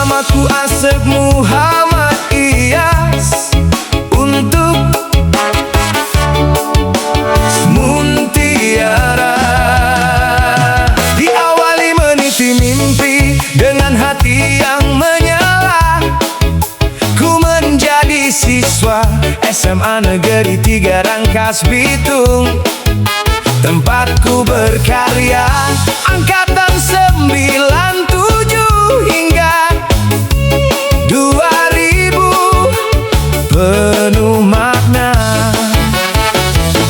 Namaku Asep Muhammad Iyas untuk Muntiara. Diawali meniti mimpi dengan hati yang menyala, ku menjadi siswa SMA Negeri 3 Rangkas Bitung. Tempatku berkarya angkatan 97 hingga 2000, penuh makna.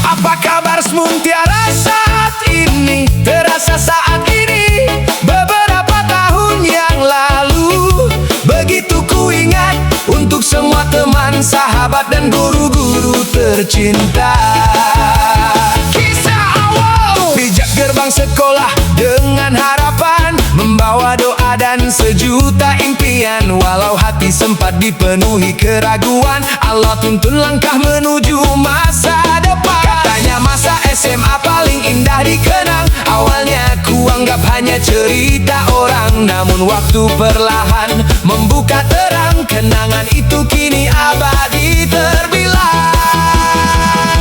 Apa kabar Muntiara saat ini? Terasa saat ini beberapa tahun yang lalu. Begitu ku ingat untuk semua teman, sahabat dan guru-guru tercinta. Gerbang sekolah dengan harapan, membawa doa dan sejuta impian. Walau hati sempat dipenuhi keraguan, Allah tuntun langkah menuju masa depan. Katanya masa SMA paling indah dikenang. Awalnya ku anggap hanya cerita orang, namun waktu perlahan membuka terang. Kenangan itu kini abadi terbilang.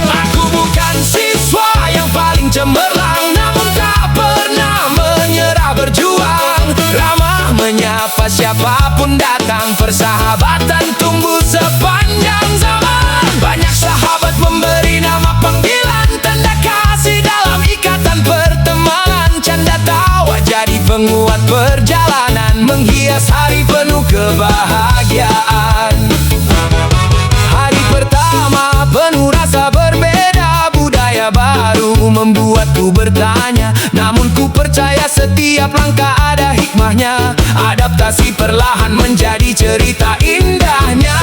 Aku bukan siswa yang paling cemerlang, namun tak pernah menyerah berjuang. Ramah menyapa siapapun datang, persahabatan tumbuh sepanjang zaman. Banyak sahabat memberi nama panggilan, tanda kasih dalam ikatan pertemanan. Canda tawa jadi penguat perjalanan, menghias hari penuh kebahagiaan. Hari pertama penuh rasa berbeda, budaya baru membuatku bertanya. Namun ku percaya setiap langkah ada hikmahnya. Adaptasi perlahan menjadi cerita indahnya.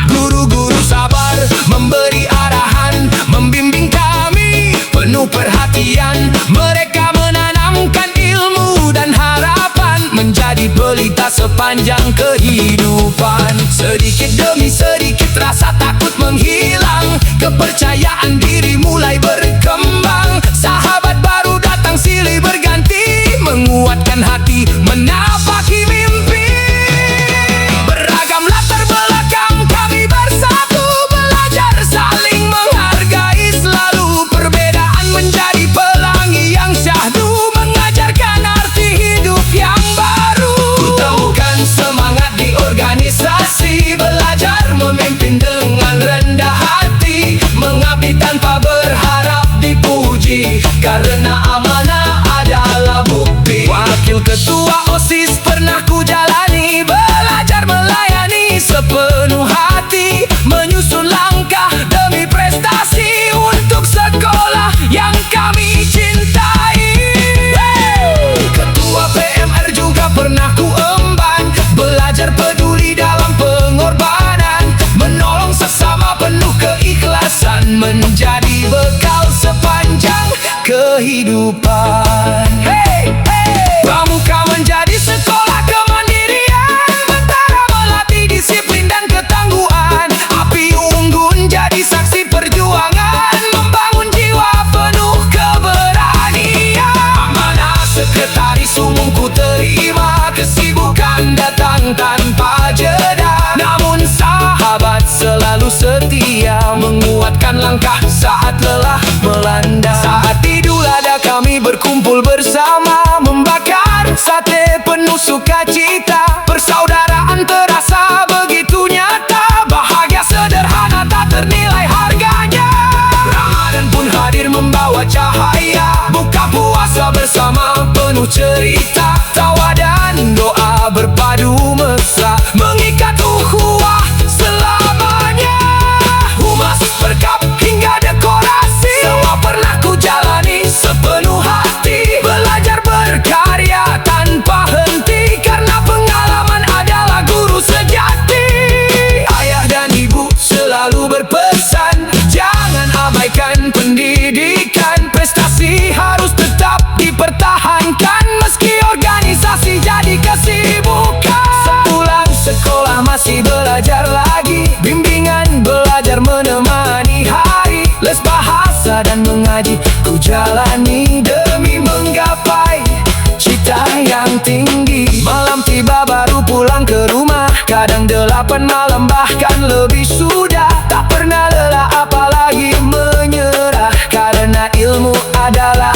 Guru-guru sabar memberi arahan, membimbing kami penuh perhatian. Mereka menanamkan ilmu dan harapan, menjadi pelita sepanjang kehidupan. Sedikit demi sedikit rasa takut menghilang, kepercayaan diri mulai berkembang. Sahabat baru datang silih berganti, menguatkan hati menapaki mimpi. Beragam latar belakang kami bersatu, belajar saling menghargai selalu. Perbedaan menjadi pelangi yang syahdu, mengajarkan arti hidup yang baru. Kutemukan semangat di organisasi, belajar memimpin dengan rendah hati, mengabdi tanpa berharap dipuji, karena amanah adalah bukti. Wakil ketua OSIS pernah ku jalani, belajar melayani sepenuh hati, menyusun langkah demi prestasi untuk sekolah yang kami cintai. Ketua PMR juga pernah ku emban, belajar peduli dalam pengorbanan, menolong sesama penuh keikhlasan, menjadi bekal sepanjang kehidupan. Pramuka menjadi sekolah kemandirian, Bentara melatih disiplin dan ketangguhan. Api Unggun jadi saksi perjuangan, membangun jiwa penuh keberanian. Amanah sekretaris umum ku terima, kesibukan datang tanpa jeda. Namun sahabat selalu setia, menguatkan langkah saat lelah melanda. Saat Idul Adha kami berkumpul bersama, membakar sate penuh sukacita. Persaudaraan terasa begitu nyata, bahagia sederhana tak ternilai harganya. Ramadan pun hadir membawa cahaya, buka puasa bersama penuh cerita. Tawa dan doa berpadu mesra, mengikat ukhuwah selamanya. Humas, berkap hingga dekorasi, semua pernah ku jalani sepenuh hati. Belajar berkarya tanpa henti, karena pengalaman adalah guru sejati. Ayah dan ibu selalu berpesan, jangan abaikan pendidikan. Prestasi harus tetap dipertahankan, meski organisasi 8 malam bahkan lebih sudah. Tak pernah lelah apalagi menyerah, karena ilmu adalah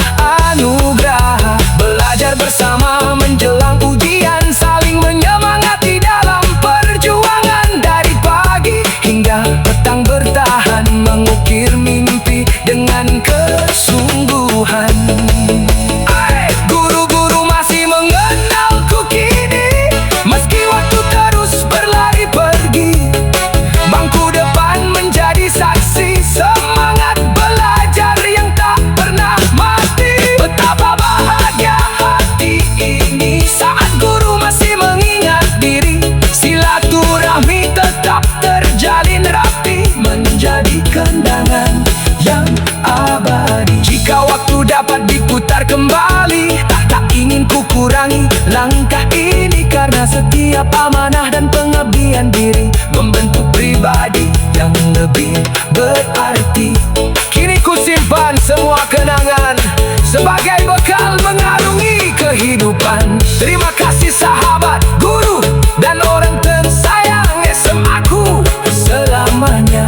anugerah. Belajar bersama menjelang ujian, saling menyemangati dalam perjuangan. Dari pagi hingga petang bertahan, mengukir mimpi dengan kesungguhan. Guru-guru masih mengenalku kini, meski waktu terus berlari pergi. Bangku depan menjadi saksi semangat belajar yang tak pernah mati. Betapa bahagia hati ini saat guru masih mengingat diri. Silaturahmi tetap terjalin rapi, menjadi kenangan yang abadi. Jika waktu dapat diputar kembali, tak ingin ku kurangi langkah ini, karena setiap amanah dan pengabdian diri membentuk pribadi yang lebih berarti. Kini ku simpan semua kenangan sebagai bekal mengarungi kehidupan. Terima kasih sahabat, guru, dan orang tersayang SMA ku. Selamanya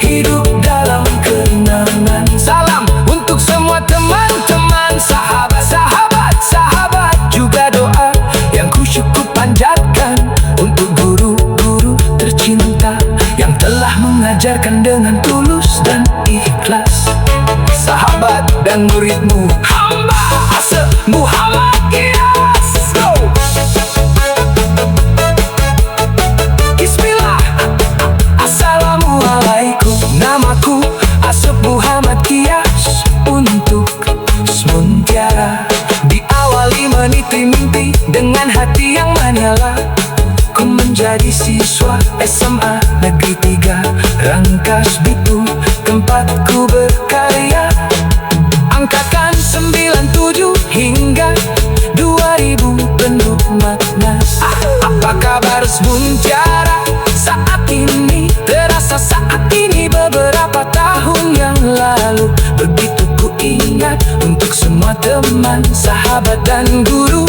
hidup dalam kenangan. Salam untuk semua teman-teman, sahabat-sahabat, sahabat, juga doa yang ku syukur panjatkan untuk guru-guru tercinta yang telah mengajarkan dengan tulus dan ikhlas. Sahabat dan muridmu, hamba Asep Muhammad Gias. Go! Bismillah. Assalamualaikum. Namaku Asep Muhammad Gias. Untuk sementara diawali meniti mimpi dengan hati yang menyala, ku menjadi siswa SMA Negeri 3 Rangkas Bitung, tempatku berkarya. Angkatan 97 hingga 2000 penuh makna. Apa kabar sementara saat ini? Terasa saat ini beberapa tahun yang lalu. Begitu ku ingat untuk semua teman, sahabat, dan guru